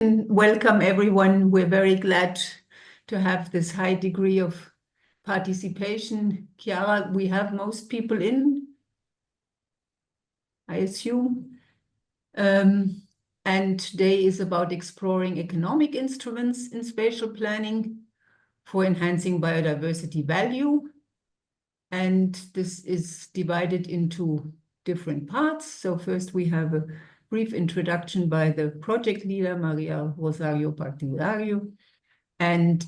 Welcome, everyone. We're very glad to have this high degree of participation. Chiara, we have most people in, I assume. And today is about exploring economic instruments in spatial planning for enhancing biodiversity value. And this is divided into different parts. So first we have a brief introduction by the project leader, Maria Rosario Partidario. And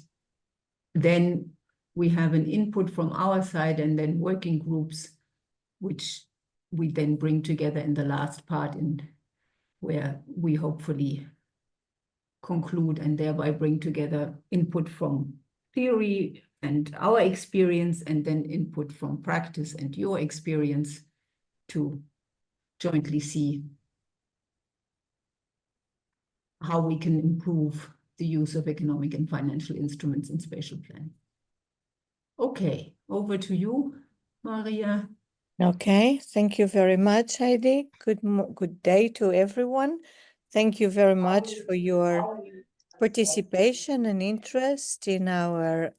then we have an input from our side and then working groups, which we then bring together in the last part where we hopefully conclude and thereby bring together input from theory and our experience, and then input from practice and your experience to jointly see how we can improve the use of economic and financial instruments in spatial planning. Okay, over to you, Maria. Okay, thank you very much, Heidi. Good day to everyone. Thank you very much for your participation and interest in our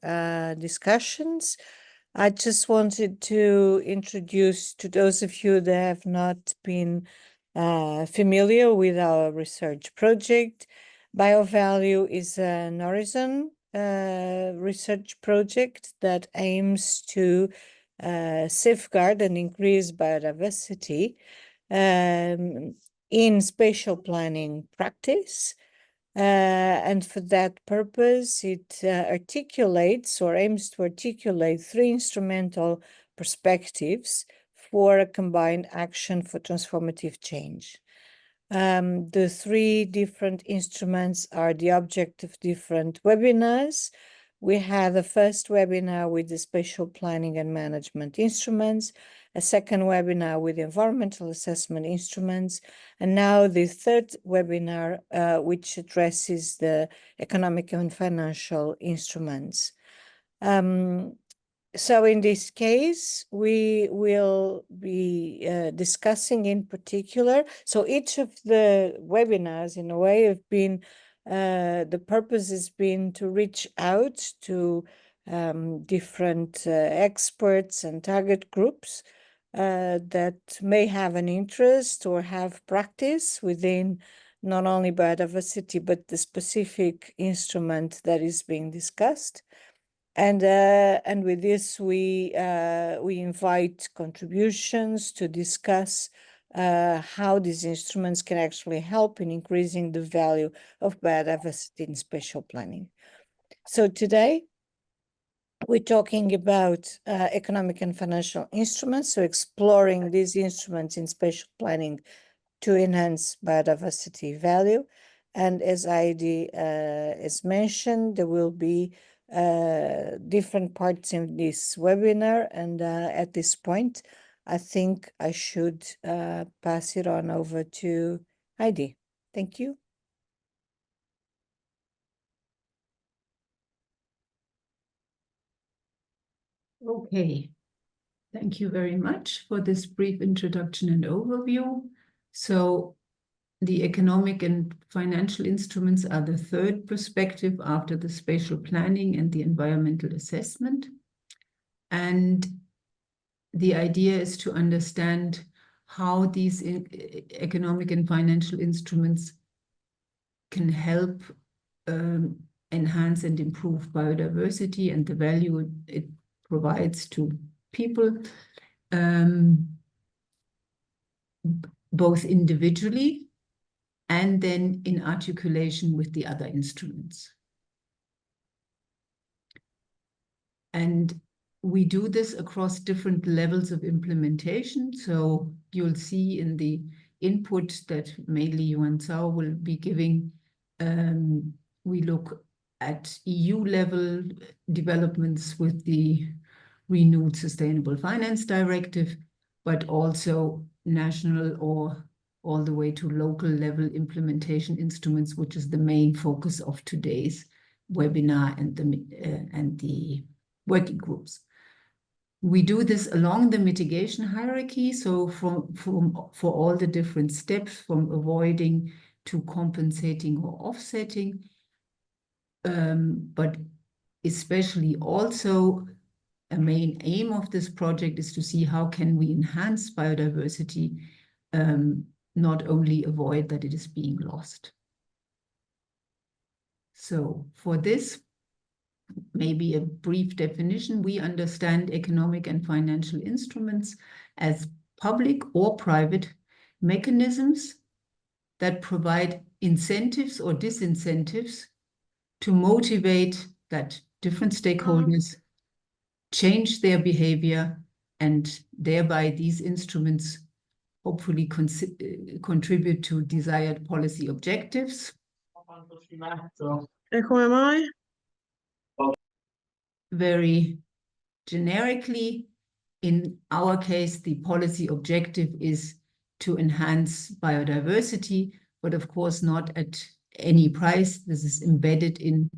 discussions. I just wanted to introduce to those of you that have not been familiar with our research project. BioValue is an Horizon research project that aims to safeguard and increase biodiversity in spatial planning practice. And for that purpose, it articulates or aims to articulate three instrumental perspectives for a combined action for transformative change. The three different instruments are the object of different webinars. We had the first webinar with the spatial planning and management instruments, a second webinar with environmental assessment instruments, and now the third webinar, which addresses the economic and financial instruments. So in this case, we will be discussing in particular, so each of the webinars in a way have been, the purpose has been to reach out to different experts and target groups that may have an interest or have practice within not only biodiversity, but the specific instrument that is being discussed. And with this, we invite contributions to discuss how these instruments can actually help in increasing the value of biodiversity in spatial planning. So today, we're talking about economic and financial instruments, so exploring these instruments in spatial planning to enhance biodiversity value. And as Heidi has mentioned, there will be different parts in this webinar, and at this point I think I should pass it on over to Heidi. Thank you. Okay, thank you very much for this brief introduction and overview. So the economic and financial instruments are the third perspective after the spatial planning and the environmental assessment. And the idea is to understand how these economic and financial instruments can help enhance and improve biodiversity and the value it provides to people, both individually and then in articulation with the other instruments. And we do this across different levels of implementation. So you'll see in the input that mainly Yuan Zhao will be giving, we look at EU level developments with the renewed Sustainable Finance Directive, but also national or all the way to local level implementation instruments, which is the main focus of today's webinar and the working groups. We do this along the mitigation hierarchy, so for all the different steps, from avoiding to compensating or offsetting, but especially also a main aim of this project is to see how can we enhance biodiversity, not only avoid that it is being lost. So for this, maybe a brief definition, we understand economic and financial instruments as public or private mechanisms that provide incentives or disincentives to motivate that different stakeholders change their behavior, and thereby these instruments hopefully contribute to desired policy objectives. E come mai? Very generically, in our case, the policy objective is to enhance biodiversity, but of course not at any price. This is embedded in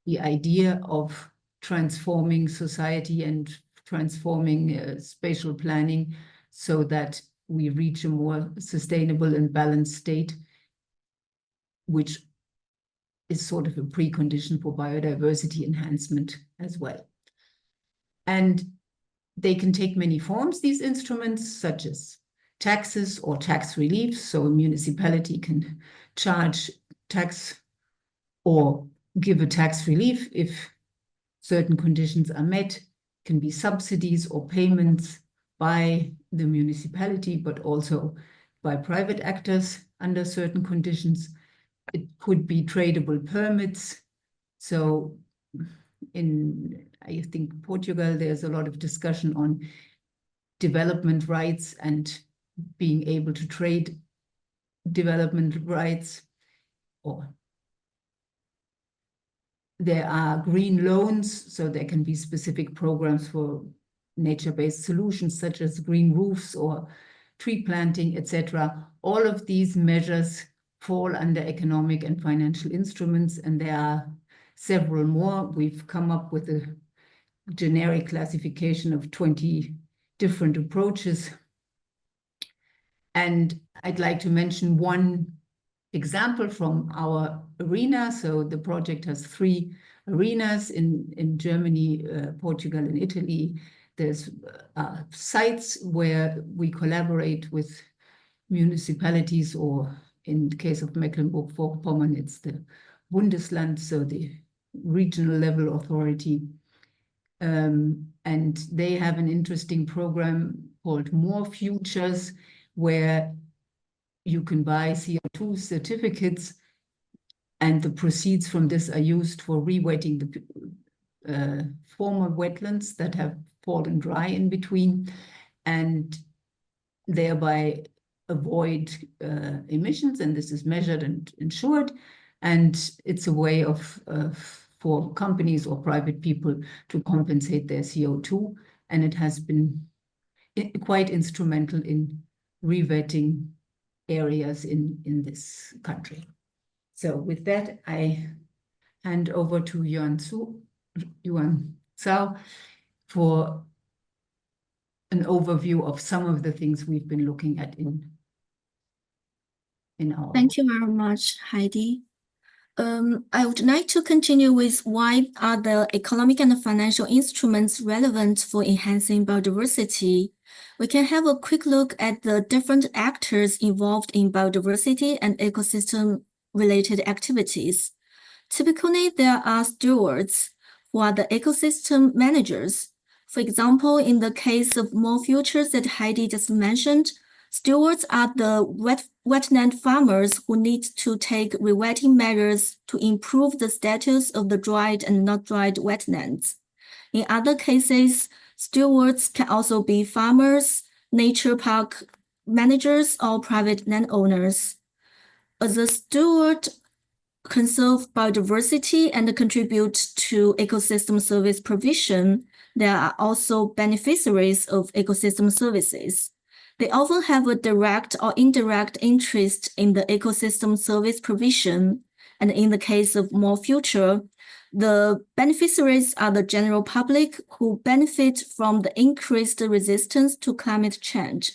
the idea of transforming society and transforming spatial planning so that we reach a more sustainable and balanced state, which is sort of a precondition for biodiversity enhancement as well. And they can take many forms, these instruments, such as taxes or tax relief. So a municipality can charge tax or give a tax relief if certain conditions are met. It can be subsidies or payments by the municipality, but also by private actors under certain conditions. It could be tradable permits. So in, I think, Portugal, there's a lot of discussion on development rights and being able to trade development rights. Or there are green loans, so there can be specific programs for nature-based solutions such as green roofs or tree planting, etc. All of these measures fall under economic and financial instruments, and there are several more. We've come up with a generic classification of 20 different approaches. And I'd like to mention one example from our arena. So the project has 3 arenas in Germany, Portugal, and Italy. There's sites where we collaborate with municipalities, or in the case of Mecklenburg-Vorpommern, it's the Bundesland, so the regional level authority. And they have an interesting program called More Futures, where you can buy CO2 certificates, and the proceeds from this are used for re-wetting the former wetlands that have fallen dry in between, and thereby avoid emissions. And this is measured and insured. And it's a way for companies or private people to compensate their CO2. And it has been quite instrumental in re-wetting areas in this country. So with that, I hand over to Yuan Zhao for an overview of some of the things we've been looking at in our. Thank you very much, Heidi. I would like to continue with why are the economic and financial instruments relevant for enhancing biodiversity. We can have a quick look at the different actors involved in biodiversity and ecosystem-related activities. Typically, there are stewards, who are the ecosystem managers. For example, in the case of More Futures that Heidi just mentioned, stewards are the wetland farmers who need to take rewetting measures to improve the status of the dried and not dried wetlands. In other cases, stewards can also be farmers, nature park managers, or private landowners. As a steward, conserve biodiversity and contribute to ecosystem service provision, there are also beneficiaries of ecosystem services. They often have a direct or indirect interest in the ecosystem service provision. And in the case of More Future, the beneficiaries are the general public who benefit from the increased resistance to climate change.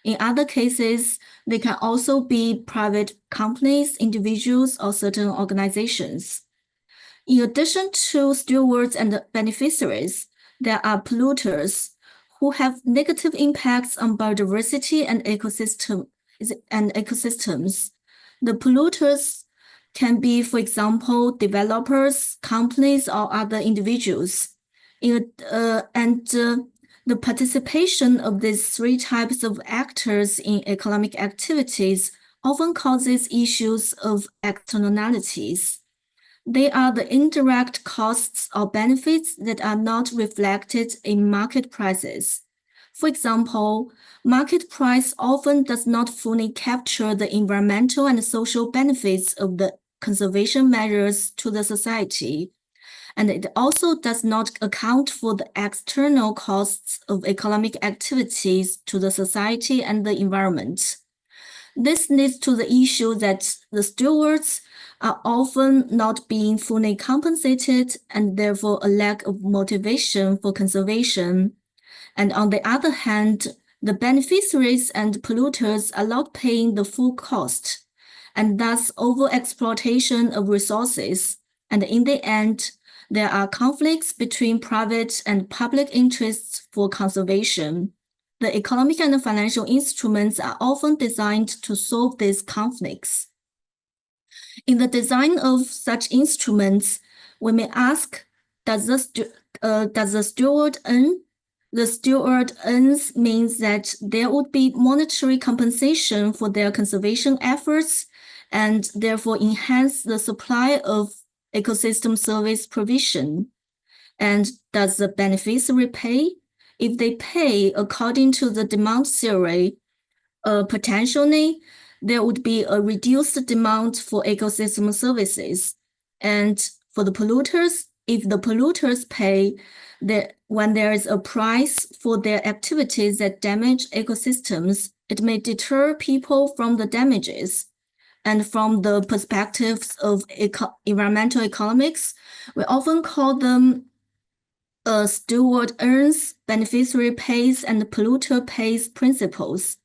In other cases, they can also be private companies, individuals, or certain organizations. In addition to stewards and beneficiaries, there are polluters who have negative impacts on biodiversity and ecosystems. The polluters can be, for example, developers, companies, or other individuals. The participation of these three types of actors in economic activities often causes issues of externalities. They are the indirect costs or benefits that are not reflected in market prices. For example, market price often does not fully capture the environmental and social benefits of the conservation measures to the society, and it also does not account for the external costs of economic activities to the society and the environment. This leads to the issue that the stewards are often not being fully compensated and therefore a lack of motivation for conservation. And on the other hand, the beneficiaries and polluters are not paying the full cost, and thus overexploitation of resources. And in the end, there are conflicts between private and public interests for conservation. The economic and financial instruments are often designed to solve these conflicts. In the design of such instruments, we may ask, does the steward earn? The steward earns means that there would be monetary compensation for their conservation efforts and therefore enhance the supply of ecosystem service provision. And does the beneficiary pay? If they pay according to the demand theory, potentially there would be a reduced demand for ecosystem services. And for the polluters, if the polluters pay, when there is a price for their activities that damage ecosystems, it may deter people from the damages. And from the perspectives of environmental economics, we often call them steward earns, beneficiary pays, and polluter pays principles.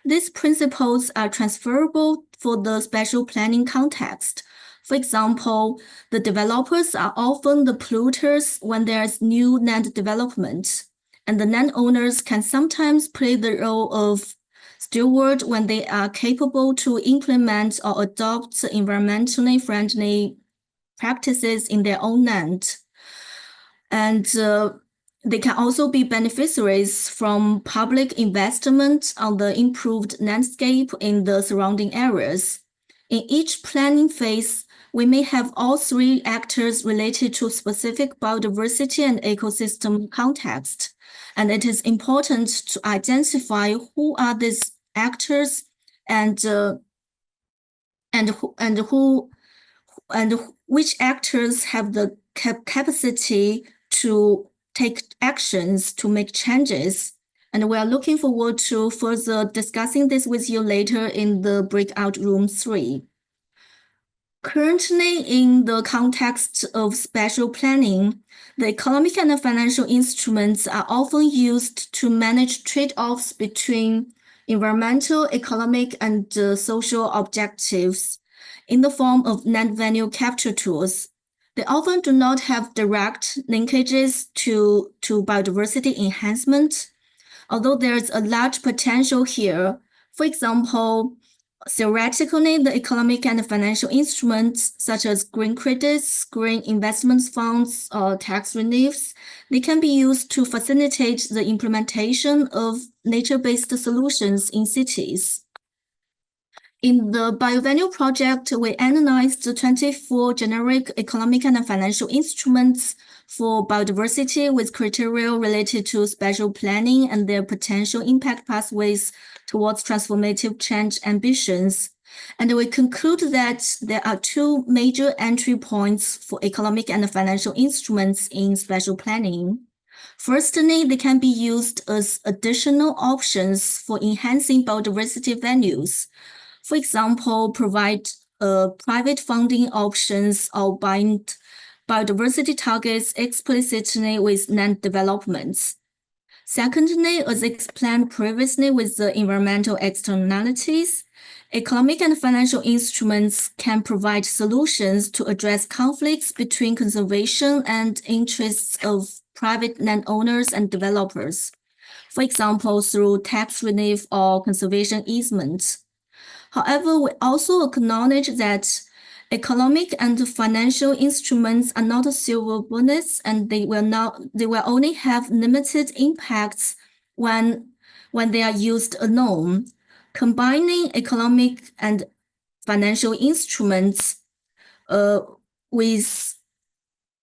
These principles are transferable for the spatial planning context. For example, the developers are often the polluters when there is new land development, and the landowners can sometimes play the role of steward when they are capable to implement or adopt environmentally friendly practices in their own land. And they can also be beneficiaries from public investment on the improved landscape in the surrounding areas. In each planning phase, we may have all three actors related to specific biodiversity and ecosystem context. And it is important to identify who are these actors and which actors have the capacity to take actions to make changes. And we are looking forward to further discussing this with you later in the breakout room 3. Currently, in the context of spatial planning, the economic and financial instruments are often used to manage trade-offs between environmental, economic, and social objectives in the form of net value capture tools. They often do not have direct linkages to biodiversity enhancement, although there's a large potential here. For example, theoretically, the economic and financial instruments such as green credits, green investment funds, or tax reliefs, they can be used to facilitate the implementation of nature-based solutions in cities. In the BioValue project, we analyzed the 24 generic economic and financial instruments for biodiversity with criteria related to spatial planning and their potential impact pathways towards transformative change ambitions. And we conclude that there are two major entry points for economic and financial instruments in spatial planning. Firstly, they can be used as additional options for enhancing biodiversity values. For example, provide private funding options or bind biodiversity targets explicitly with land developments. Secondly, as explained previously with the environmental externalities, economic and financial instruments can provide solutions to address conflicts between conservation and interests of private landowners and developers, for example, through tax relief or conservation easements. However, we also acknowledge that economic and financial instruments are not silver bullets, and they will only have limited impacts when they are used alone. Combining economic and financial instruments with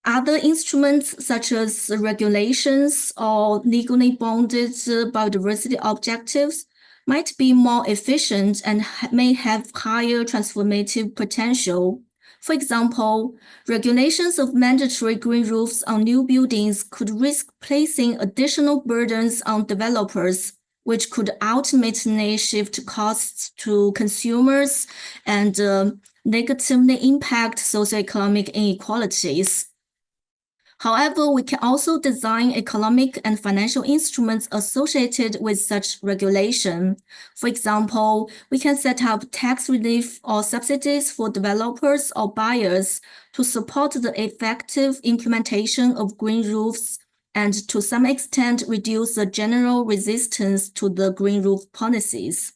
other instruments such as regulations or legally bonded biodiversity objectives might be more efficient and may have higher transformative potential. For example, regulations of mandatory green roofs on new buildings could risk placing additional burdens on developers, which could ultimately shift costs to consumers and negatively impact socioeconomic inequalities. However, we can also design economic and financial instruments associated with such regulation. For example, we can set up tax relief or subsidies for developers or buyers to support the effective implementation of green roofs and to some extent reduce the general resistance to the green roof policies.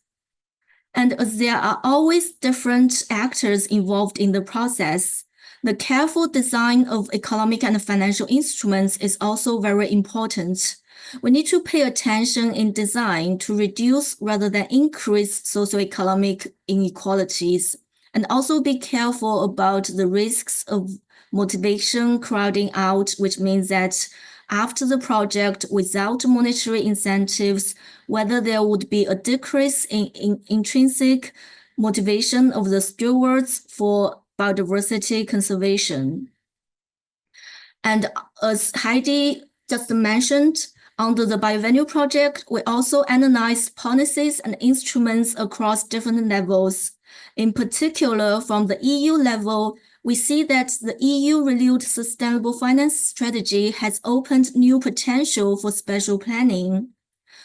And as there are always different actors involved in the process, the careful design of economic and financial instruments is also very important. We need to pay attention in design to reduce rather than increase socioeconomic inequalities, and also be careful about the risks of motivation crowding out, which means that after the project, without monetary incentives, whether there would be a decrease in intrinsic motivation of the stewards for biodiversity conservation. And as Heidi just mentioned, under the BioVenue project, we also analyze policies and instruments across different levels. In particular, from the EU level, we see that the EU renewed sustainable finance strategy has opened new potential for spatial planning.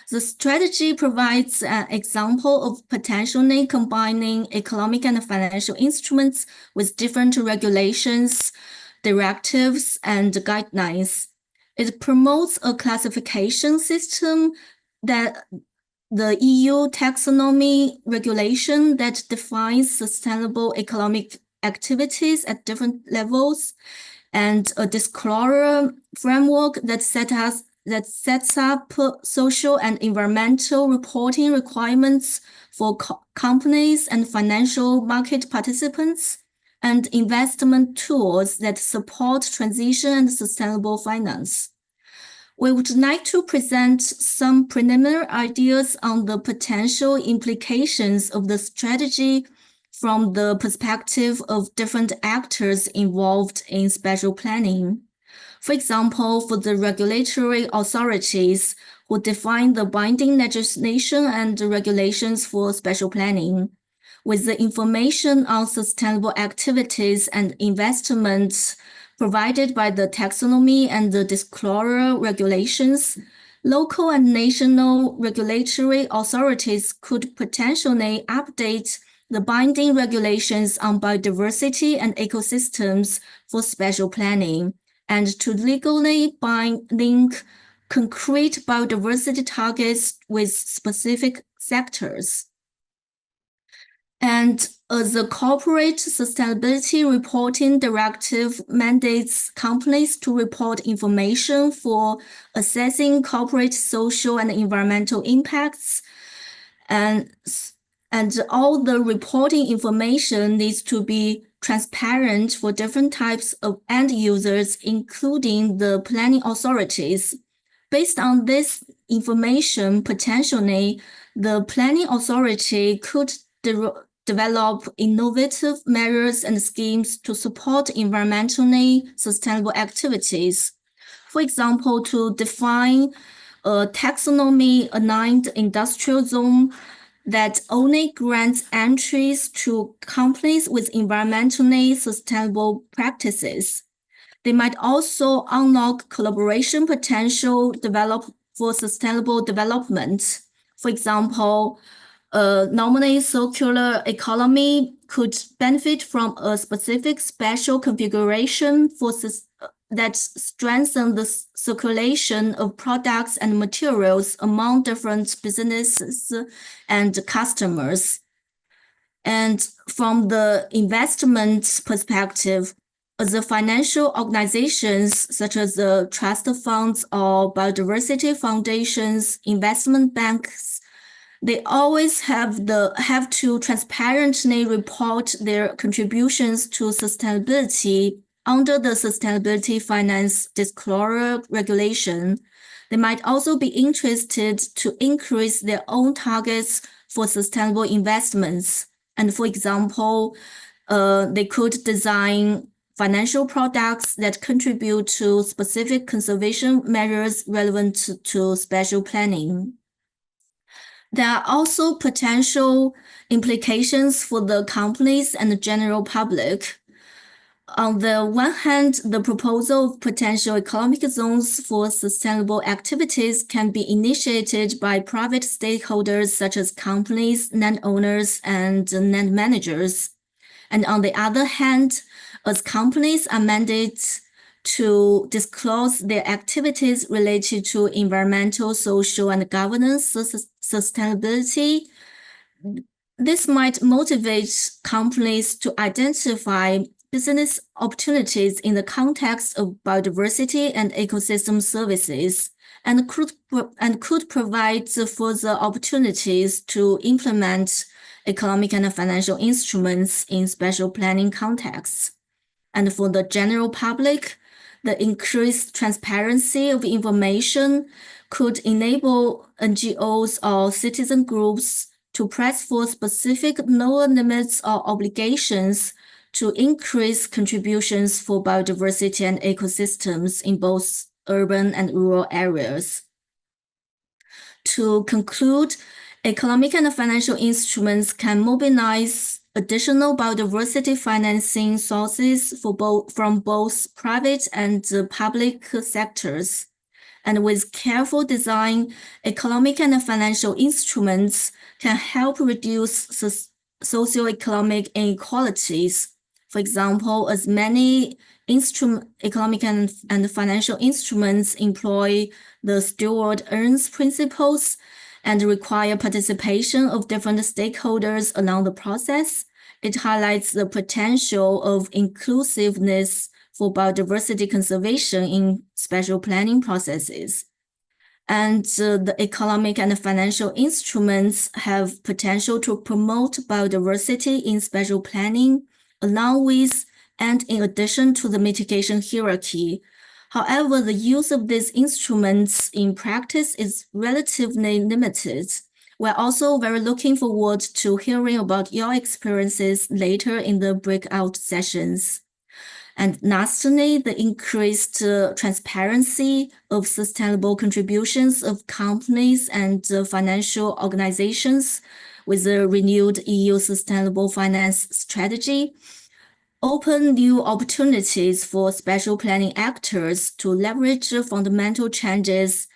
The strategy provides an example of potentially combining economic and financial instruments with different regulations, directives, and guidelines. It promotes a classification system that the EU taxonomy regulation that defines sustainable economic activities at different levels, and a disclosure framework that sets up social and environmental reporting requirements for companies and financial market participants, and investment tools that support transition and sustainable finance. We would like to present some preliminary ideas on the potential implications of the strategy from the perspective of different actors involved in spatial planning. For example, for the regulatory authorities who define the binding legislation and regulations for spatial planning, with the information on sustainable activities and investments provided by the taxonomy and the disclosure regulations, local and national regulatory authorities could potentially update the binding regulations on biodiversity and ecosystems for spatial planning, and to legally link concrete biodiversity targets with specific sectors. And the Corporate Sustainability Reporting Directive mandates companies to report information for assessing corporate social and environmental impacts, and all the reporting information needs to be transparent for different types of end users, including the planning authorities. Based on this information, potentially, the planning authority could develop innovative measures and schemes to support environmentally sustainable activities. For example, to define a taxonomy-aligned industrial zone that only grants entries to companies with environmentally sustainable practices. They might also unlock collaboration potential for sustainable development. For example, normally circular economy could benefit from a specific spatial configuration that strengthen the circulation of products and materials among different businesses and customers. And from the investment perspective, the financial organizations such as the trust funds or biodiversity foundations, investment banks, they always have to transparently report their contributions to sustainability under the Sustainability Finance Disclosure Regulation. They might also be interested to increase their own targets for sustainable investments. And for example, they could design financial products that contribute to specific conservation measures relevant to spatial planning. There are also potential implications for the companies and the general public. On the one hand, the proposal of potential economic zones for sustainable activities can be initiated by private stakeholders such as companies, landowners, and land managers. And on the other hand, as companies are mandated to disclose their activities related to environmental, social, and governance sustainability, this might motivate companies to identify business opportunities in the context of biodiversity and ecosystem services, and could provide further opportunities to implement economic and financial instruments in spatial planning contexts. And for the general public, the increased transparency of information could enable NGOs or citizen groups to press for specific lower limits or obligations to increase contributions for biodiversity and ecosystems in both urban and rural areas. To conclude, economic and financial instruments can mobilize additional biodiversity financing sources from both private and public sectors. And with careful design, economic and financial instruments can help reduce socioeconomic inequalities. For example, as many economic and financial instruments employ the steward earns principles and require participation of different stakeholders along the process, it highlights the potential of inclusiveness for biodiversity conservation in spatial planning processes. And the economic and financial instruments have potential to promote biodiversity in spatial planning, along with and in addition to the mitigation hierarchy. However, the use of these instruments in practice is relatively limited. We're also very looking forward to hearing about your experiences later in the breakout sessions. And lastly, the increased transparency of sustainable contributions of companies and financial organizations with the renewed EU Sustainable Finance Strategy open new opportunities for spatial planning actors to leverage fundamental changes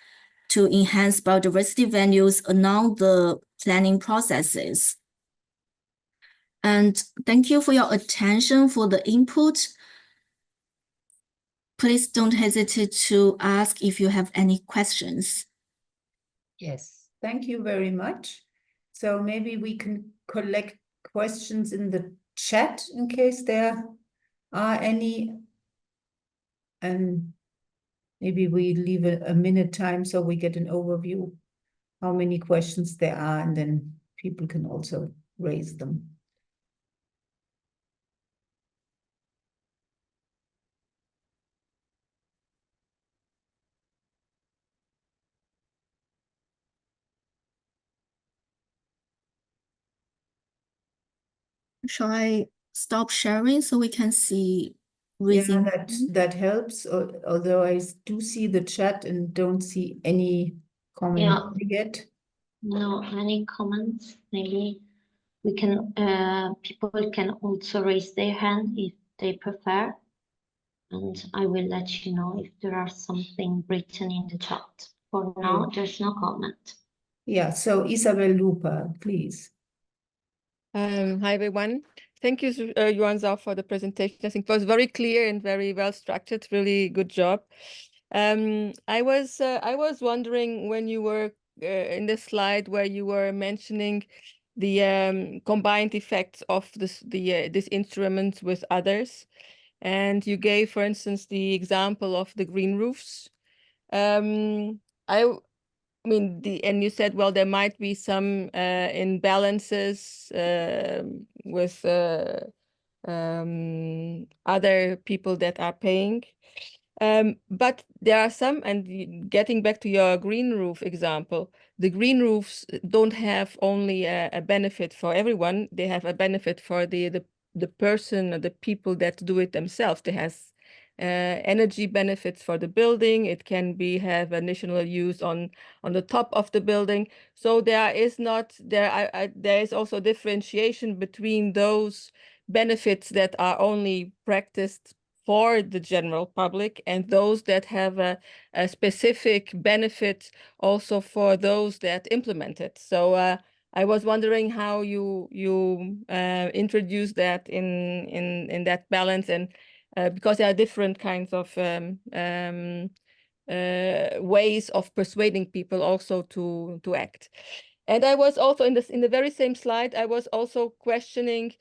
to enhance biodiversity values along the planning processes. And thank you for your attention, for the input. Please don't hesitate to ask if you have any questions. Yes, thank you very much. So maybe we can collect questions in the chat in case there are any. And maybe we leave a minute time so we get an overview how many questions there are, and then people can also raise them. Shall I stop sharing so we can see raising? Yeah, that helps. Although I do see the chat and don't see any comments yet. No, any comments? Maybe we can. People can also raise their hand if they prefer, and I will let you know if there are something written in the chat For now, there's no comment. Yeah, so Isabel Lupa, please. Hi, everyone. Thank you, Yuan Zhao, for the presentation. I think it was very clear and very well structured. Really good job. I was wondering when you were in the slide where you were mentioning the combined effects of this instrument with others, and you gave, for instance, the example of the green roofs. I mean, and you said, well, there might be some imbalances with other people that are paying. But there are some, and getting back to your green roof example, the green roofs don't have only a benefit for everyone. They have a benefit for the person or the people that do it themselves. They has energy benefits for the building. It can have additional use on the top of the building. So there is also differentiation between those benefits that are only practiced for the general public and those that have a specific benefit also for those that implement it. So I was wondering how you introduce that in that balance, and because there are different kinds of ways of persuading people also to act. And I was also in the very same slide, I was also questioning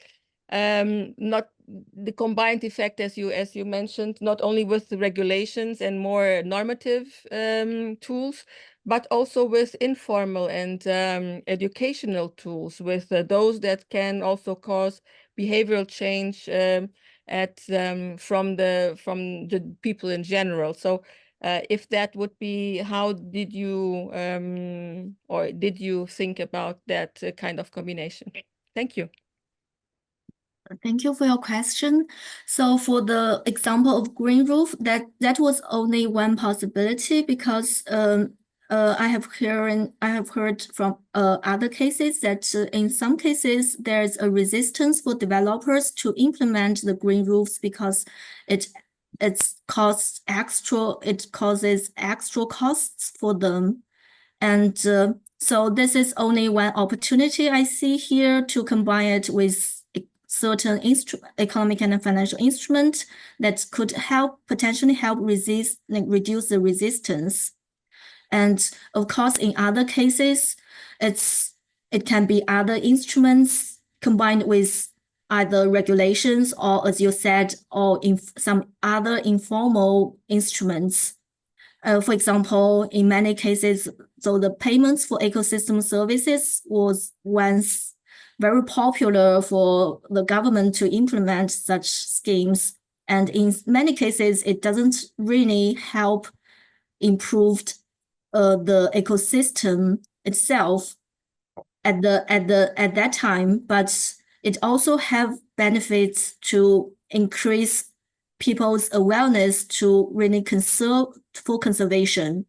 not the combined effect, as you mentioned, not only with the regulations and more normative tools, but also with informal and educational tools, with those that can also cause behavioral change from the people in general. So if that would be, how did you or did you think about that kind of combination? Thank you. Thank you for your question. So for the example of green roof, that was only one possibility, because I have heard from other cases that in some cases there's a resistance for developers to implement the green roofs because it causes extra costs for them. And so this is only one opportunity I see here to combine it with certain economic and financial instrument that could potentially help reduce the resistance. And of course, in other cases, it can be other instruments combined with either regulations or, as you said, or in some other informal instruments. For example, in many cases, so the payments for ecosystem services was once very popular for the government to implement such schemes. And in many cases, it doesn't really help improve the ecosystem itself at that time, but it also have benefits to increase people's awareness to really for conservation.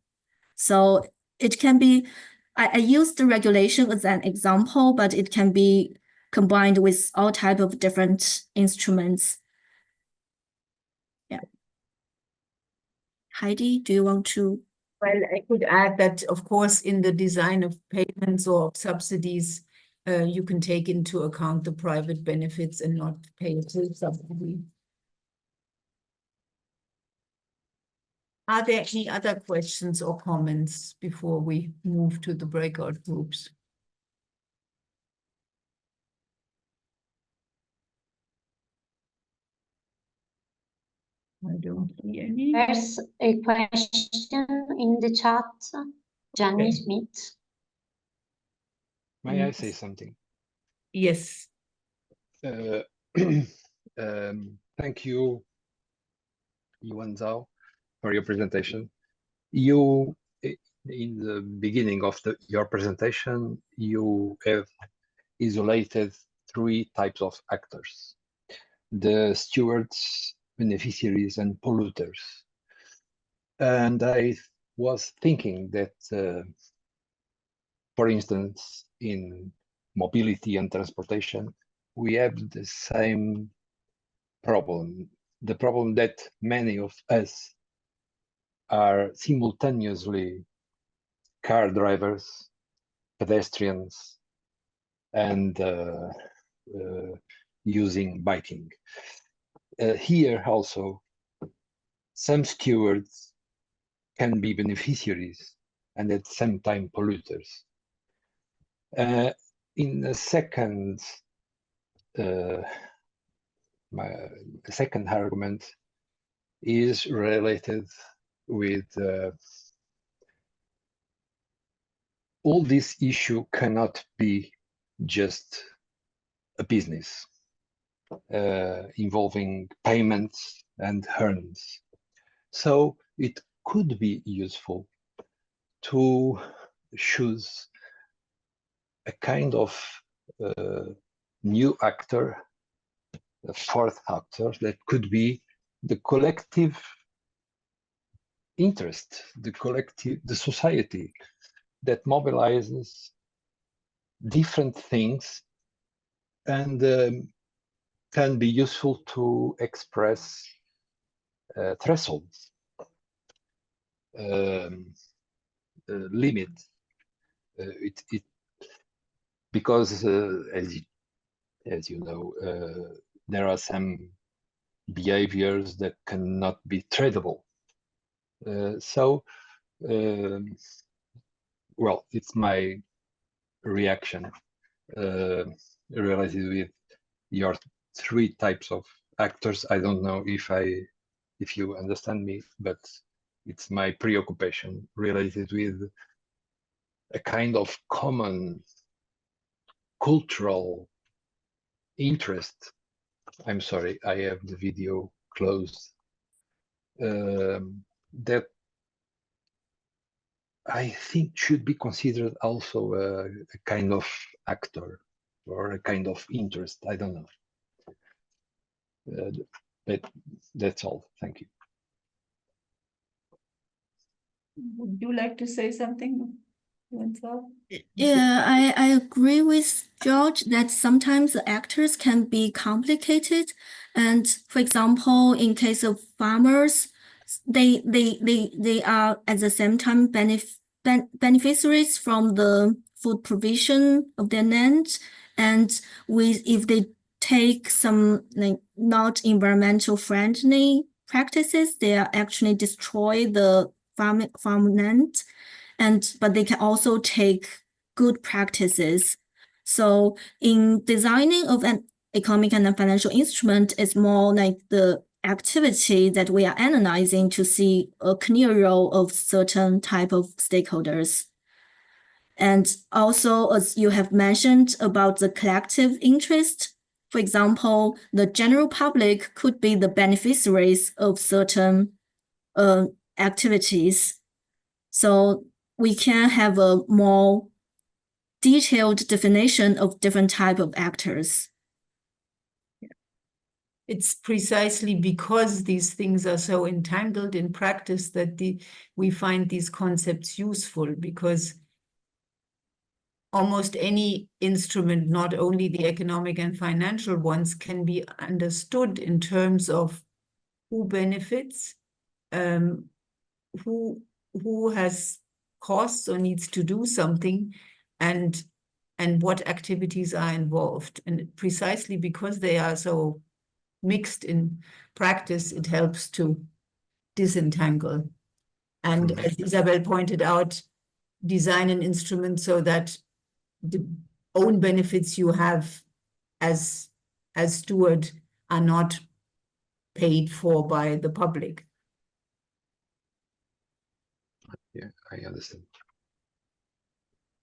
So it can be, I use the regulation as an example, but it can be combined with all type of different instruments. Yeah. Heidi, do you want to? Well, I could add that, of course, in the design of payments or of subsidies, you can take into account the private benefits and not pay a full subsidy. Are there any other questions or comments before we move to the breakout groups? I don't see any. There's a question in the chat, Jenny Okay. Smith. May I say something? Yes. Thank you, Yuan Zhao, for your presentation. You, in the beginning of your presentation, you have isolated 3 types of actors: the stewards, beneficiaries, and polluters. And I was thinking that, for instance, in mobility and transportation, we have the same problem, the problem that many of us are simultaneously car drivers, pedestrians, and using biking. Here also, some stewards can be beneficiaries and at the same time polluters. In the second, my second argument is related with all this issue cannot be just a business involving payments and earnings. So it could be useful to choose a kind of new actor, a fourth actor that could be the collective interest, the society that mobilizes different things and can be useful to express thresholds, limits. Because as you know, there are some behaviors that cannot be tradable. Well, it's my reaction related with your three types of actors. I don't know if you understand me, but it's my preoccupation related with a kind of common cultural interest. I'm sorry, I have the video closed. That I think should be considered also a kind of actor or a kind of interest. I don't know. But that's all. Thank you. Would you like to say something, Gonzalo? Yeah, I agree with George that sometimes the actors can be complicated. And for example, in case of farmers, they are at the same time beneficiaries from the food provision of their land. And if they take some like not environmental friendly practices, they are actually destroy the farmland. But they can also take good practices. So in designing of an economic and financial instrument, it's more like the activity that we are analyzing to see a clear role of certain type of stakeholders. And also, as you have mentioned about the collective interest, for example, the general public could be the beneficiaries of certain activities. So we can have a more detailed definition of different type of actors. It's precisely because these things are so entangled in practice that we find these concepts useful, because almost any instrument, not only the economic and financial ones, can be understood in terms of who benefits, who has costs or needs to do something, and what activities are involved. And precisely because they are so mixed in practice, it helps to disentangle. And as Isabel pointed out, design an instrument so that the own benefits you have as steward are not paid for by the public. Yeah, I understand.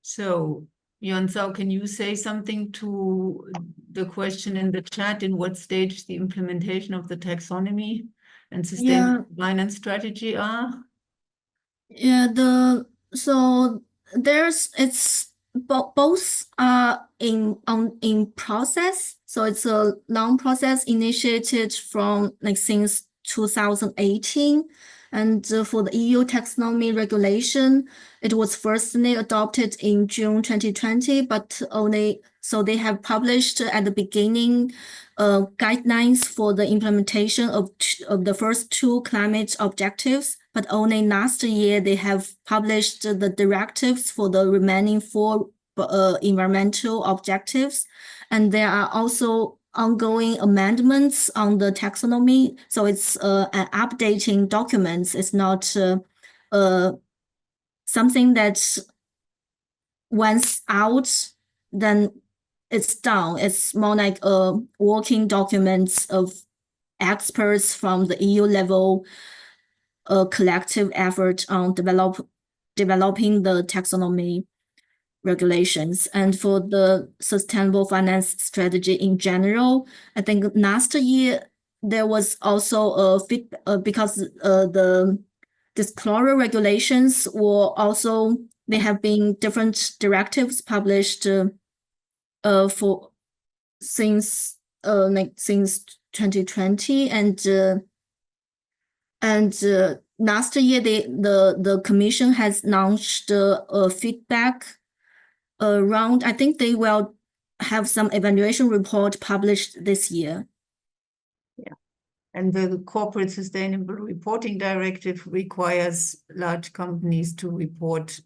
So, Yonsao, can you say something to the question in the chat? In what stage the implementation of the taxonomy and sustainable finance strategy are? Yeah, it's both are in process. So it's a long process initiated from like since 2018. And for the EU taxonomy regulation, it was firstly adopted in June 2020, but so they have published at the beginning guidelines for the implementation of the first 2 climate objectives, but only last year they have published the directives for the remaining 4 environmental objectives. And there are also ongoing amendments on the taxonomy. So it's an updating documents. It's not something that's once out, then it's done. It's more like working documents of experts from the EU level, a collective effort on developing the taxonomy regulations. And for the sustainable finance strategy in general, I think last year there was also a because the disclosure regulations were also, there have been different directives published for since 2020, and last year the commission has launched a feedback round. I think they will have some evaluation report published this year. Yeah, and the Corporate Sustainable Reporting Directive requires large companies to report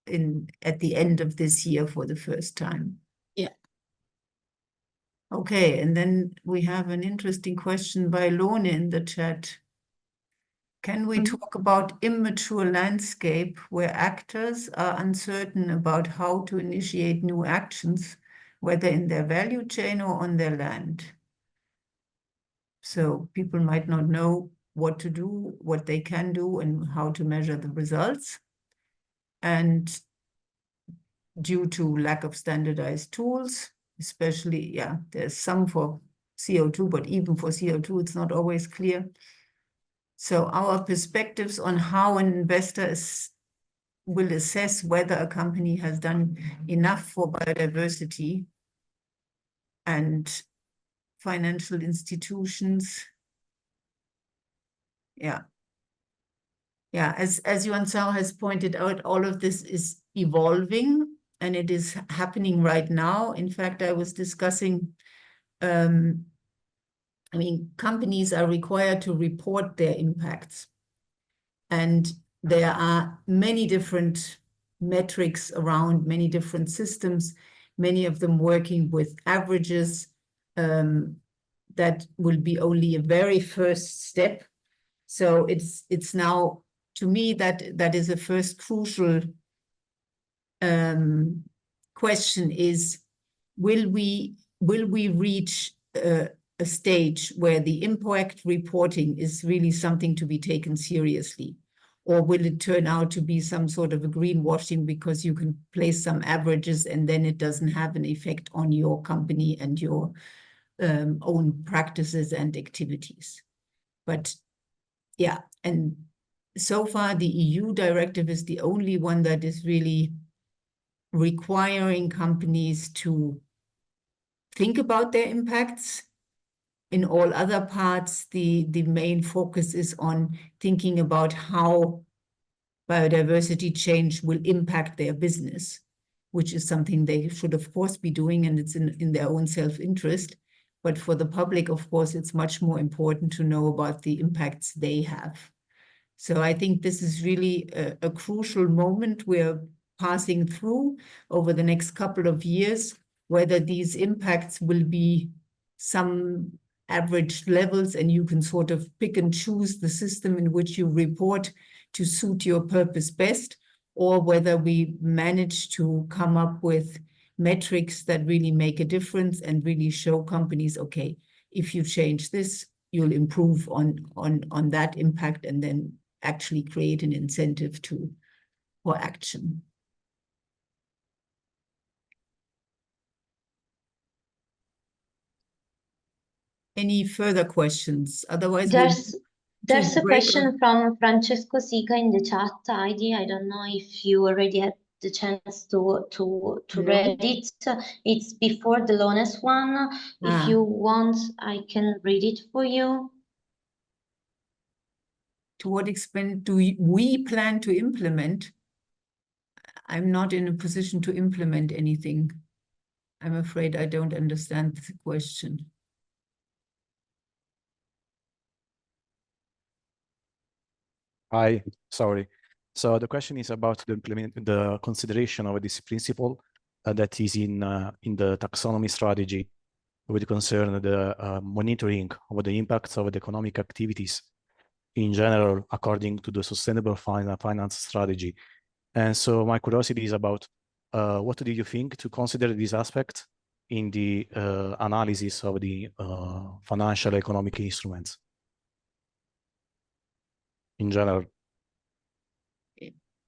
at the end of this year for the first time. Yeah. Okay, and then we have an interesting question by Lone in the chat. Can we talk about immature landscape where actors are uncertain about how to initiate new actions, whether in their value chain or on their land? So people might not know what to do, what they can do, and how to measure the results. And due to lack of standardized tools, especially, yeah, there's some for CO2, but even for CO2, it's not always clear. So our perspectives on how an investor will assess whether a company has done enough for biodiversity, and financial institutions. Yeah. Yeah, as Yuan Tsao has pointed out, all of this is evolving and it is happening right now. In fact, I was discussing, I mean, companies are required to report their impacts. And there are many different metrics around, many different systems, many of them working with averages. That will be only a very first step. So it's now, to me, that is a first crucial question is, will we reach a stage where the impact reporting is really something to be taken seriously? Or will it turn out to be some sort of a greenwashing because you can place some averages and then it doesn't have an effect on your company and your own practices and activities? But yeah, and so far the EU directive is the only one that is really requiring companies to think about their impacts. In all other parts, the main focus is on thinking about how biodiversity change will impact their business, which is something they should, of course, be doing, and it's in their own self-interest. But for the public, of course, it's much more important to know about the impacts they have. So I think this is really a crucial moment we're passing through over the next couple of years, whether these impacts will be some average levels and you can sort of pick and choose the system in which you report to suit your purpose best, or whether we manage to come up with metrics that really make a difference and really show companies, okay, if you change this, you'll improve on that impact, and then actually create an incentive for action. Any further questions? Otherwise, there's a question from Francesco Siga in the chat, Heidi. I don't know if you already had the chance to read it. It's before the Lones one. If you want, I can read it for you. to what extent do we plan to implement? I'm not in a position to implement anything. I'm afraid I don't understand the question. Hi, sorry. So the question is about the consideration of this principle that is in the taxonomy strategy with concern the monitoring of the impacts of the economic activities in general according to the sustainable finance strategy. And so my curiosity is about what do you think to consider this aspect in the analysis of the financial economic instruments in general?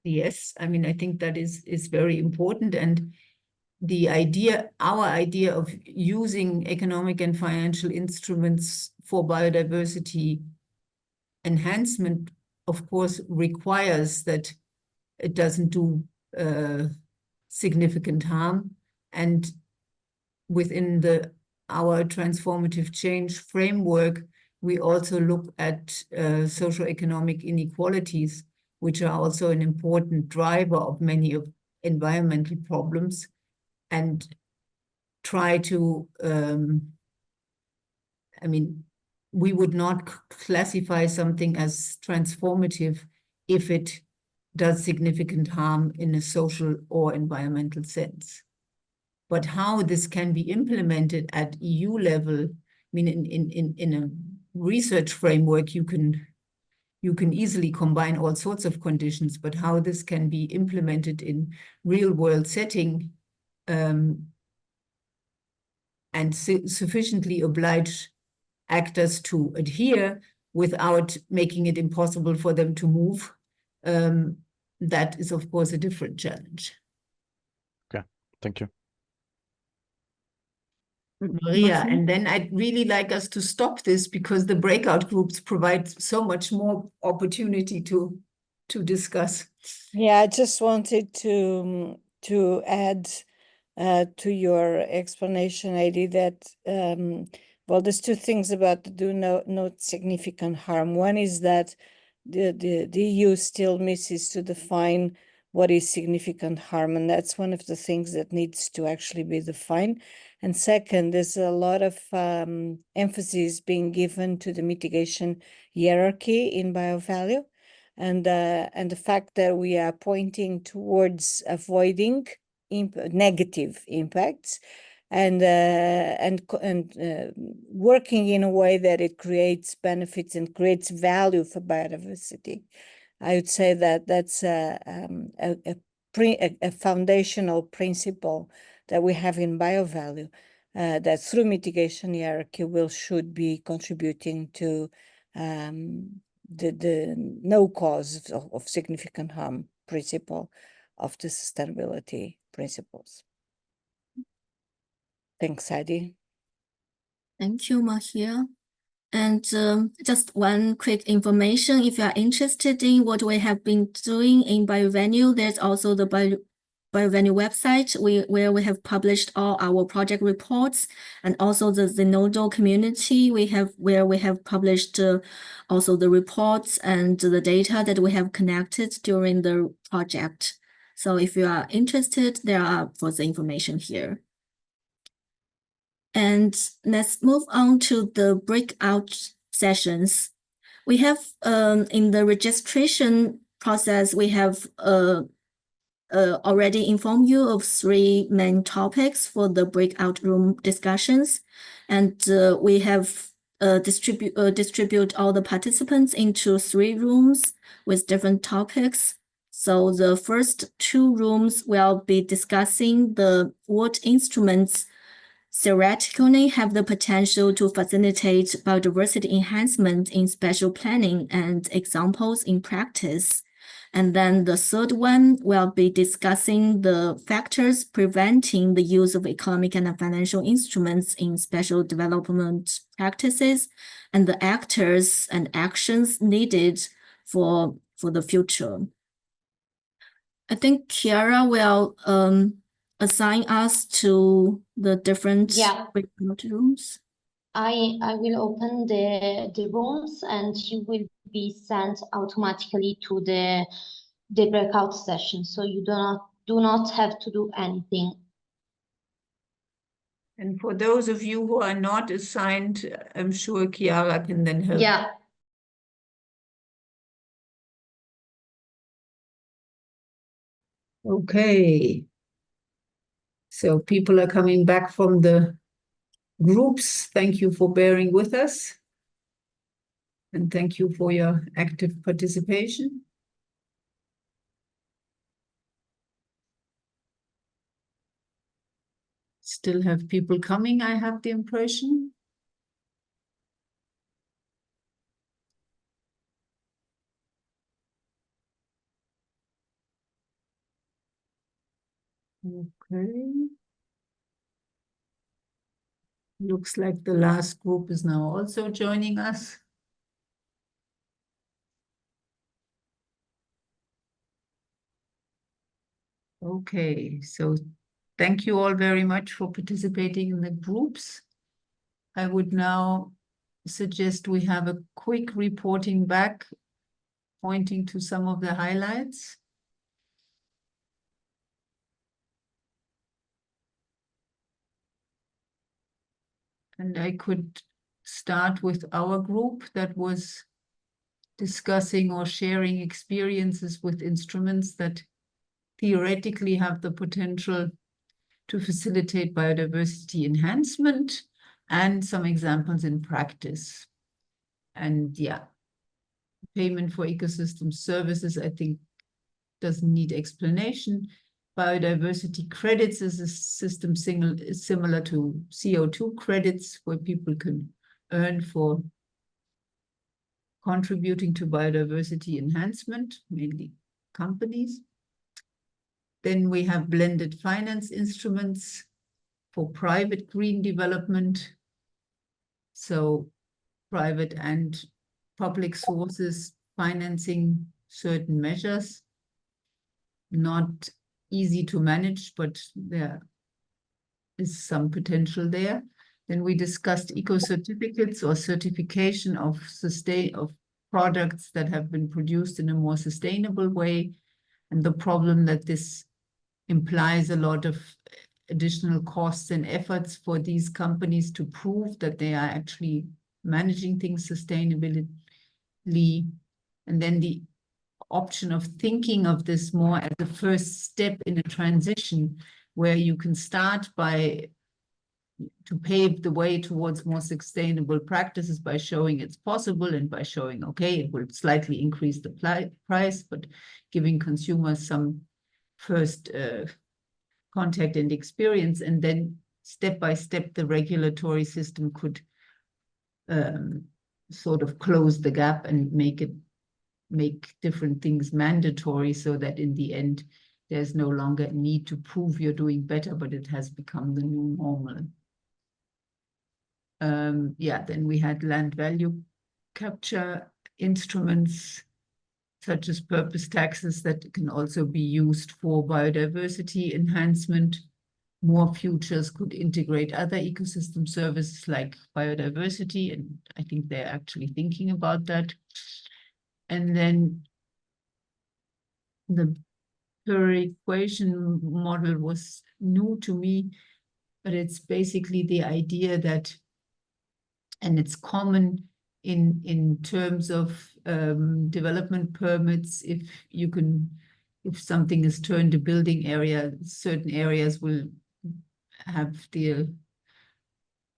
Yes, I mean, I think that is very important. And the idea, our idea of using economic and financial instruments for biodiversity enhancement, of course, requires that it doesn't do significant harm. And within our transformative change framework, we also look at socioeconomic inequalities, which are also an important driver of many of environmental problems, and try to, I mean, we would not classify something as transformative if it does significant harm in a social or environmental sense. But how this can be implemented at EU level, I mean, in a research framework, you can easily combine all sorts of conditions, but how this can be implemented in real world setting and sufficiently oblige actors to adhere without making it impossible for them to move, that is, of course, a different challenge. Okay, thank you. Maria, and then I'd really like us to stop this because the breakout groups provide so much more opportunity to discuss. Yeah, I just wanted to add to your explanation, Heidi, that well, there's two things about no significant harm. One is that the EU still misses to define what is significant harm, and that's one of the things that needs to actually be defined. And second, there's a lot of emphasis being given to the mitigation hierarchy in BioValue, and the fact that we are pointing towards avoiding negative impacts and working in a way that it creates benefits and creates value for biodiversity. I would say that that's a foundational principle that we have in BioValue, that through mitigation hierarchy should be contributing to the no cause of significant harm principle of the sustainability principles. Thanks, Heidi. Thank you, Mahia. And just one quick information, if you are interested in what we have been doing in BioVenue, there's also the BioVenue website where we have published all our project reports, and also the Zenodo community where we have published also the reports and the data that we have connected during the project. So if you are interested, there are further information here. And let's move on to the breakout sessions. We have in the registration process, we have already informed you of 3 main topics for the breakout room discussions. And we have distribute all the participants into 3 rooms with different topics. So the first 2 rooms will be discussing what instruments theoretically have the potential to facilitate biodiversity enhancement in spatial planning and examples in practice. And then the third one will be discussing the factors preventing the use of economic and financial instruments in spatial development practices and the actors and actions needed for the future. I think Chiara will assign us to the different breakout rooms. I will open the rooms and you will be sent automatically to the breakout session. So you do not have to do anything. And for those of you who are not assigned, I'm sure Chiara can then help. Yeah. Okay. So people are coming back from the groups. Thank you for bearing with us. And thank you for your active participation. Still have people coming, I have the impression. Okay. Looks like the last group is now also joining us. Okay, so thank you all very much for participating in the groups. I would now suggest we have a quick reporting back, pointing to some of the highlights. And I could start with our group that was discussing or sharing experiences with instruments that theoretically have the potential to facilitate biodiversity enhancement and some examples in practice. And yeah, payment for ecosystem services, I think, doesn't need explanation. Biodiversity credits is a system similar to CO2 credits, where people can earn for contributing to biodiversity enhancement, mainly companies. Then we have blended finance instruments for private green development. So private and public sources financing certain measures. Not easy to manage, but there is some potential there. Then we discussed eco-certificates or certification of products that have been produced in a more sustainable way, and the problem that this implies a lot of additional costs and efforts for these companies to prove that they are actually managing things sustainably. And then the option of thinking of this more as the first step in a transition, where you can start to pave the way towards more sustainable practices by showing it's possible, and by showing, okay, it will slightly increase the price, but giving consumers some first contact and experience, and then step by step the regulatory system could sort of close the gap and make different things mandatory, so that in the end there's no longer a need to prove you're doing better, but it has become the new normal. Yeah, then we had land value capture instruments such as purpose taxes that can also be used for biodiversity enhancement. More futures could integrate other ecosystem services like biodiversity, and I think they're actually thinking about that. And then the per equation model was new to me, but it's basically the idea that, and it's common in terms of development permits, if something is turned a building area, certain areas will have the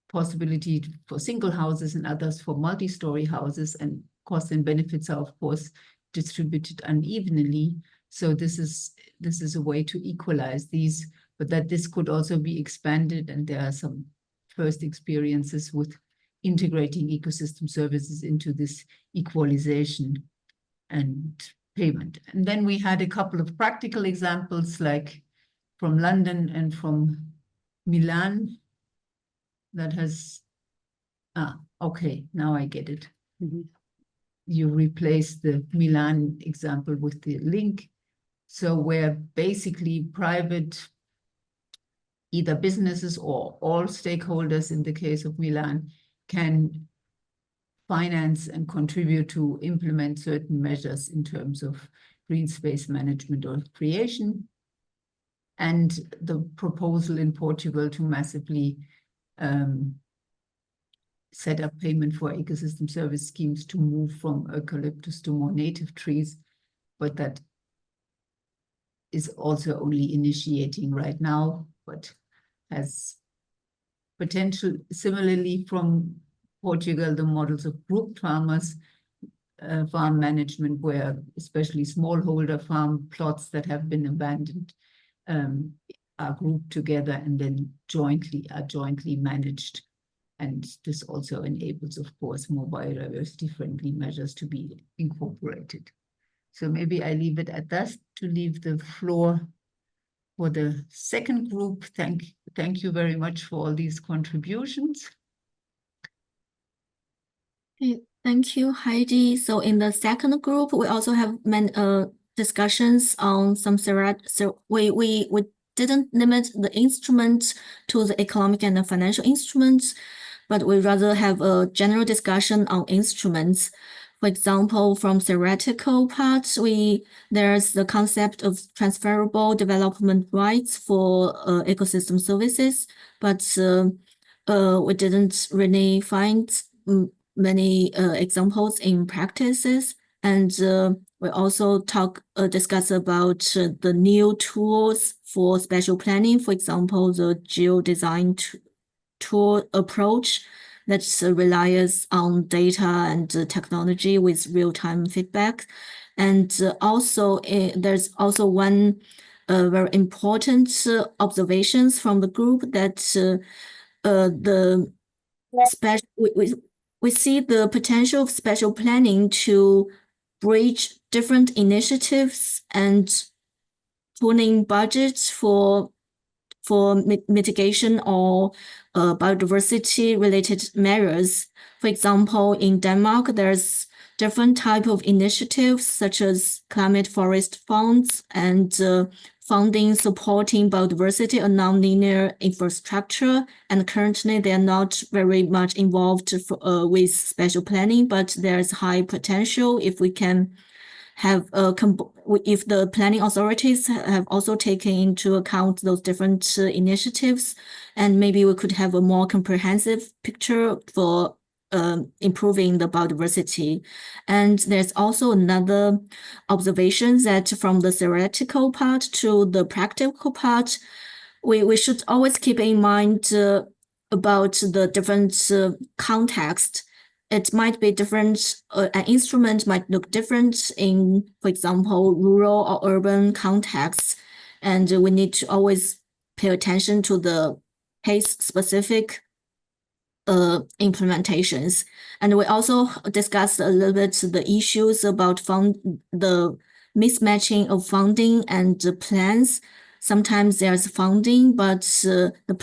possibility for single houses and others for multi-story houses, and costs and benefits are of course distributed unevenly. So this is a way to equalize these, but that this could also be expanded, and there are some first experiences with integrating ecosystem services into this equalization and payment. And then we had a couple of practical examples, like from London and from Milan, that has, okay, now I get it. You replace the Milan example with the link. So where basically private, either businesses or all stakeholders in the case of Milan, can finance and contribute to implement certain measures in terms of green space management or creation. And the proposal in Portugal to massively set up payment for ecosystem service schemes to move from eucalyptus to more native trees, but that is also only initiating right now, but has potential. Similarly, from Portugal, the models of group farmers, farm management, where especially smallholder farm plots that have been abandoned are grouped together and then are jointly managed. And this also enables, of course, more biodiversity-friendly measures to be incorporated. So maybe I leave it at that to leave the floor for the second group. Thank you very much for all these contributions. Okay, thank you, Heidi. So in the second group, we also have many discussions on some we didn't limit the instruments to the economic and the financial instruments, but we rather have a general discussion on instruments. For example, from theoretical part, there's the concept of transferable development rights for ecosystem services, but we didn't really find many examples in practices. And we also discuss about the new tools for spatial planning, for example, the geo-design tool approach that relies on data and technology with real-time feedback. And also there's also one very important observations from the group that we see the potential of spatial planning to bridge different initiatives and pooling budgets for mitigation or biodiversity related measures. For example, in Denmark, there's different type of initiatives such as climate forest funds and funding supporting biodiversity and nonlinear infrastructure. And currently they are not very much involved with spatial planning, but there's high potential if we can have if the planning authorities have also taken into account those different initiatives, and maybe we could have a more comprehensive picture for improving the biodiversity. And there's also another observation that from the theoretical part to the practical part, we should always keep in mind about the different context. It might be different, an instrument might look different in, for example, rural or urban contexts. And we need to always pay attention to the case-specific implementations. And we also discussed a little bit the issues about the mismatching of funding and the plans. Sometimes there's funding, but the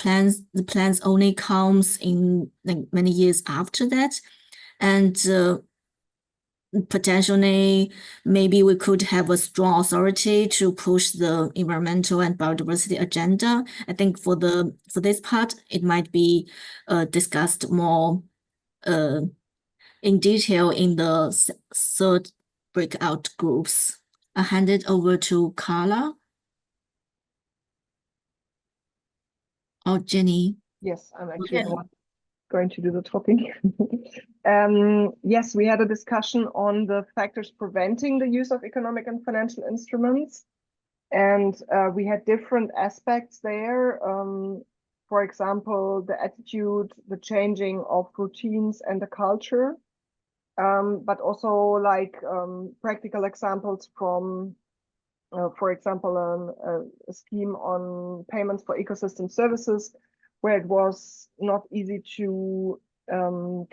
plans only comes in like many years after that. And potentially, maybe we could have a strong authority to push the environmental and biodiversity agenda. I think for this part, it might be discussed more in detail in the third breakout groups. I hand it over to Carla or Jenny. Yes, I'm actually the one going to do the talking. Yes, we had a discussion on the factors preventing the use of economic and financial instruments. And we had different aspects there. For example, the attitude, the changing of routines and the culture. But also like practical examples from, for example, a scheme on payments for ecosystem services, where it was not easy to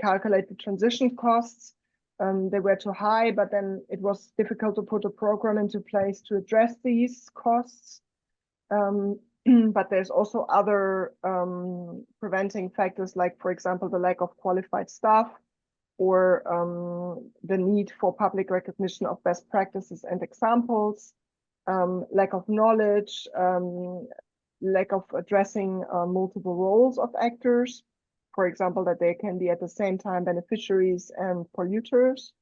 calculate the transition costs. They were too high, but then it was difficult to put a program into place to address these costs. But there's also other preventing factors, like, for example, the lack of qualified staff, or the need for public recognition of best practices and examples, lack of knowledge, lack of addressing multiple roles of actors. for example, that they can be at the same time beneficiaries and polluters.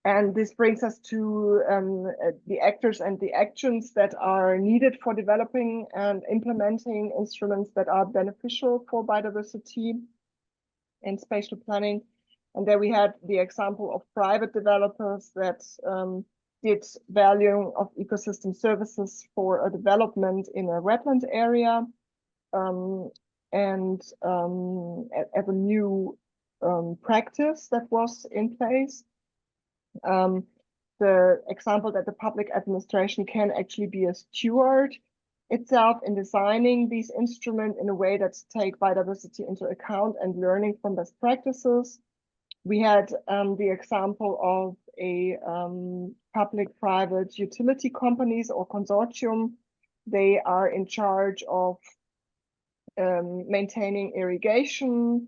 And this brings us to the actors and the actions that are needed for developing and implementing instruments that are beneficial for biodiversity in spatial planning. And there we had the example of private developers that did valuing of ecosystem services for a development in a wetland area, as a new practice that was in place. The example that the public administration can actually be a steward itself in designing these instruments in a way that take biodiversity into account and learning from best practices. We had the example of a public-private utility companies or consortium. They are in charge of maintaining irrigation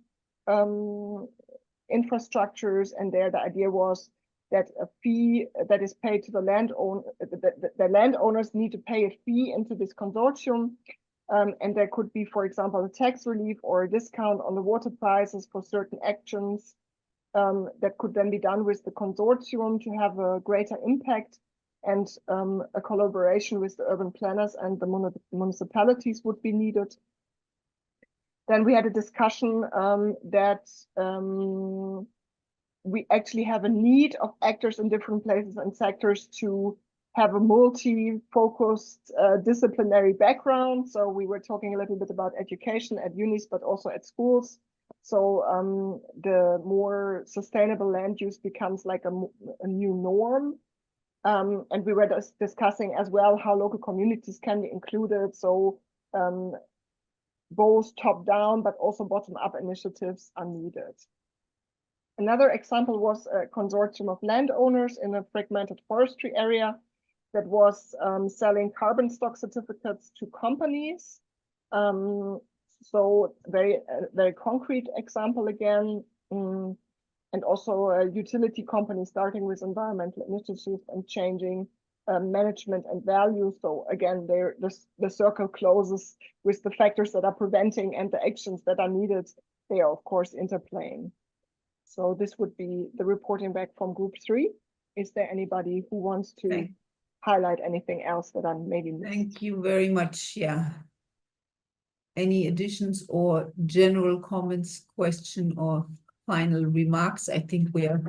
infrastructures, and there the idea was that a fee that is paid to the landowner, the landowners need to pay a fee into this consortium, and there could be, for example, a tax relief or a discount on the water prices for certain actions that could then be done with the consortium to have a greater impact, and a collaboration with the urban planners and the municipalities would be needed. Then we had a discussion that we actually have a need of actors in different places and sectors to have a multi-focused disciplinary background. So we were talking a little bit about education at unis, but also at schools. So the more sustainable land use becomes like a new norm. And we were discussing as well how local communities can be included. So both top-down, but also bottom-up initiatives are needed. Another example was a consortium of landowners in a fragmented forestry area that was selling carbon stock certificates to companies. So very concrete example again, and also a utility company starting with environmental initiatives and changing management and value. So again, the circle closes with the factors that are preventing and the actions that are needed. They are of course interplaying. So this would be the reporting back from group 3. Is there anybody who wants to highlight anything else that I maybe missed? Thank you very much. Yeah. Any additions or general comments, question, or final remarks? I think we are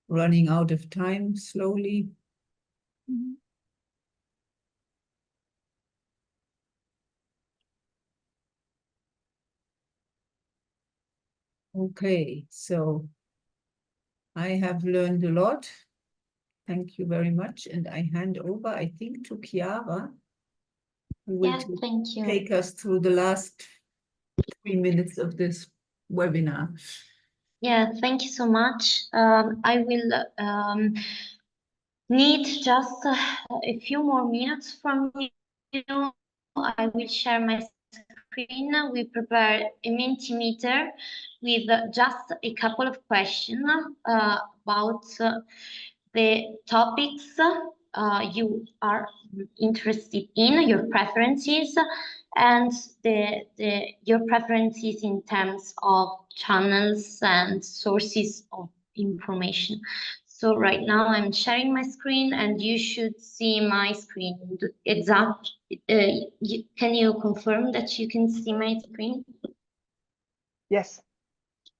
running out of time slowly. Okay, so I have learned a lot. Thank you very much. And I hand over, I think, to Chiara, who will thank you. take us through the last 3 minutes of this webinar. Yeah, thank you so much. I will need just a few more minutes from you. I will share my screen. We prepare a Mentimeter with just a couple of questions about the topics you are interested in, your preferences, and your preferences in terms of channels and sources of information. So right now I'm sharing my screen, and you should see my screen. Can you confirm that you can see my screen? Yes.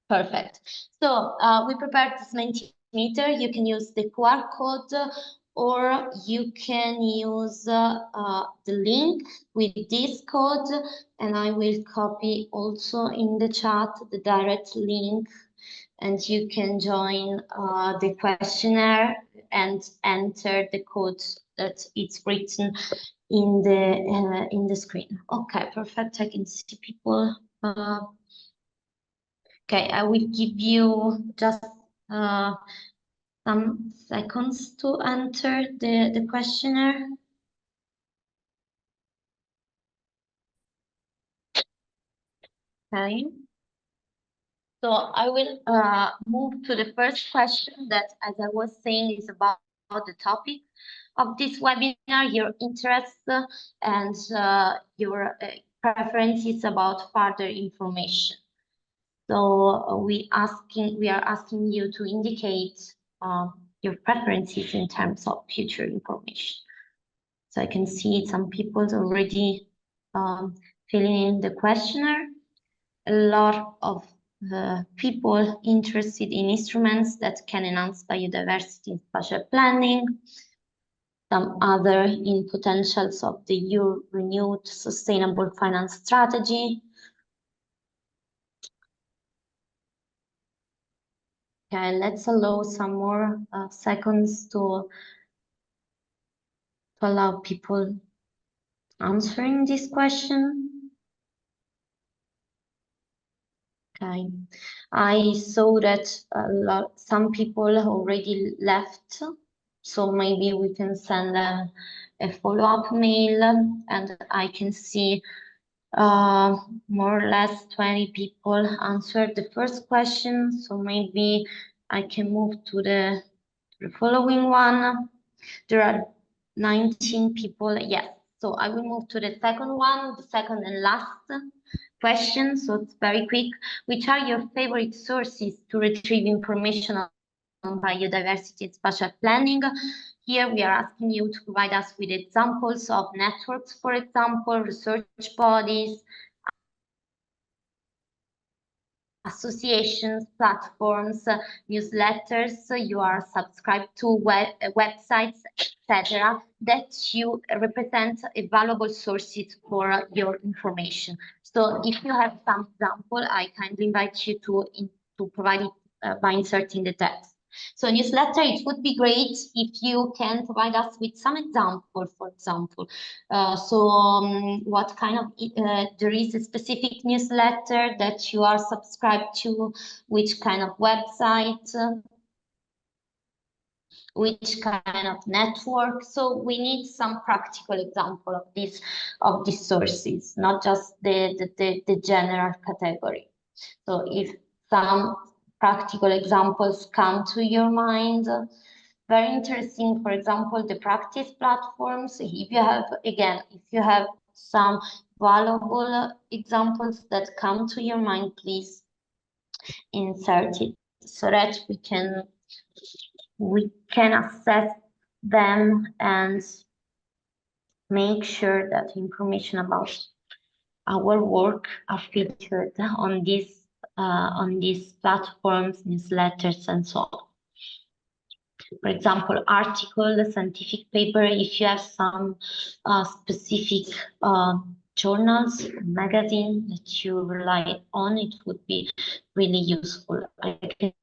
Perfect. So we prepared this Mentimeter. You can use the QR code, or you can use the link with this code, and I will copy also in the chat the direct link, and you can join the questionnaire and enter the code that it's written in the screen. Okay, perfect. I can see people. Okay, I will give you just some seconds to enter the questionnaire. Okay. So I will move to the first question that, as I was saying, is about the topic of this webinar, your interests and your preferences about further information. So we are asking you to indicate your preferences in terms of future information. So I can see some people already filling in the questionnaire. A lot of people interested in instruments that can enhance biodiversity in spatial planning. Some other in potentials of the EU renewed sustainable finance strategy. Okay, let's allow some more seconds to allow people answering this question. Okay, I saw that some people already left, so maybe we can send them a follow-up mail, and I can see more or less 20 people answered the first question, so maybe I can move to the following one. There are 19 people, yes. So I will move to the second one, the second and last question, so it's very quick. Which are your favorite sources to retrieve information on biodiversity and spatial planning? Here we are asking you to provide us with examples of networks, for example, research bodies, associations, platforms, newsletters you are subscribed to, websites, etc., that you represent a valuable sources for your information. So if you have some example, I kindly invite you to provide it by inserting the text. So newsletter, it would be great if you can provide us with some example, for example. What kind of, there is a specific newsletter that you are subscribed to, which kind of website, which kind of network. So we need some practical example of these sources, not just the general category. So if some practical examples come to your mind, very interesting, for example, the practice platforms. If you have some valuable examples that come to your mind, please insert it so that we can assess them and make sure that information about our work are featured on these platforms, newsletters, and so on. For example, article, scientific paper, if you have some specific journals, magazine that you rely on, it would be really useful. I can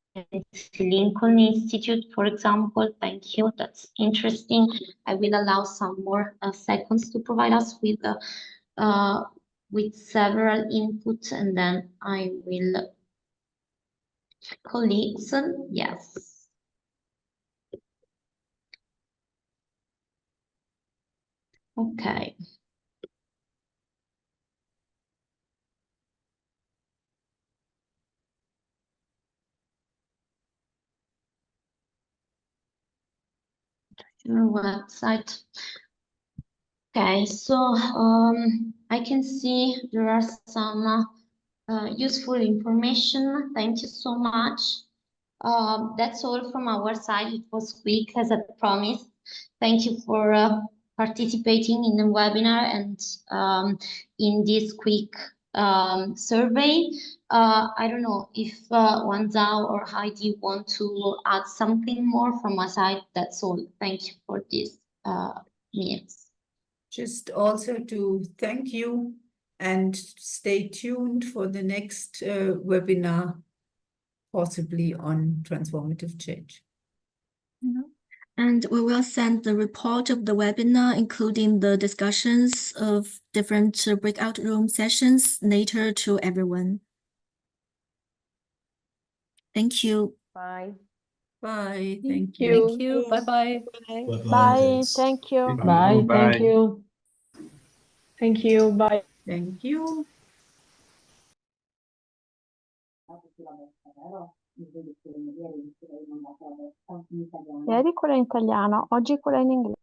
see Lincoln Institute, for example. Thank you, that's interesting. I will allow some more seconds to provide us with several inputs, and then I will colleagues, yes. Okay. Website. Okay, so I can see there are some useful information. Thank you so much. That's all from our side. It was quick as I promised. Thank you for participating in the webinar and in this quick survey. I don't know if Wanzhao or Heidi want to add something more from my side. That's all. Thank you for this meetings. Just also to thank you and stay tuned for the next webinar, possibly on transformative change. And we will send the report of the webinar, including the discussions of different breakout room sessions later to everyone. Thank you. Bye. Bye. Thank you. you. Thank you. Bye-bye. Bye. Thank you. Bye. Thank you. Thank you. Bye. Thank you. Ieri quella in italiano, oggi quella in inglese.